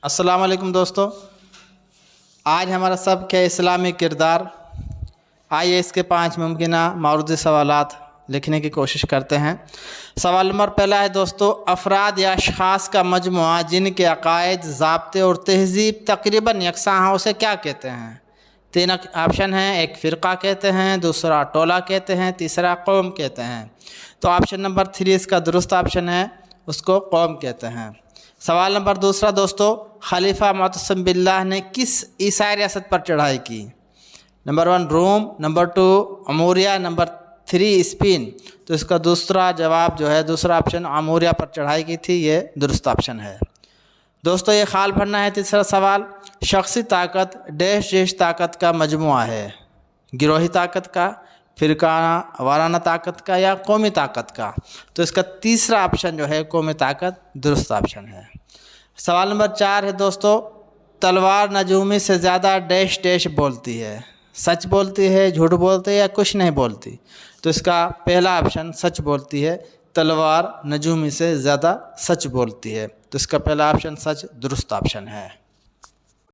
अस्सलाम वालेकुम दोस्तों, आज हमारा सबक है इस्लामी किरदार। आइए इसके 5 मुमकिना मारूदी सवालात लिखने की कोशिश करते हैं। सवाल नंबर पहला है दोस्तों, अफराद या अशख़ास का मजमुआ जिनके अक़ायद, ज़ाब्ते और तहज़ीब तकरीबन यकसां हैं उसे क्या कहते हैं? 3 ऑप्शन हैं। एक फ़िरक़ा कहते हैं, दूसरा टोला कहते हैं, तीसरा कौम कहते हैं। तो ऑप्शन नंबर 3 इसका दुरुस्त ऑप्शन है, उसको कौम कहते हैं। सवाल नंबर दूसरा दोस्तों, खलीफा मुअत्तसिम बिल्लाह ने किस ईसाई रियासत पर चढ़ाई की? नंबर 1 रोम, नंबर 2 अमूरिया, नंबर 3 स्पेन। तो इसका दूसरा जवाब जो है, दूसरा ऑप्शन अमूरिया पर चढ़ाई की थी, ये दुरुस्त ऑप्शन है। दोस्तों ये ख्याल भरना है। तीसरा सवाल, शख्सी ताकत डैश ताकत का मजमुआ है, गिरोही ताकत का, फ़िरकाना वाराना ताकत का या कौमी ताकत का? तो इसका तीसरा ऑप्शन जो है कौमी ताकत दुरुस्त ऑप्शन है। सवाल नंबर 4 है दोस्तों, तलवार नजूमी से ज़्यादा डैश बोलती है, सच बोलती है, झूठ बोलती है या कुछ नहीं बोलती? तो इसका पहला ऑप्शन सच बोलती है, तलवार नजूमी से ज़्यादा सच बोलती है। तो इसका पहला ऑप्शन सच दुरुस्त ऑप्शन है।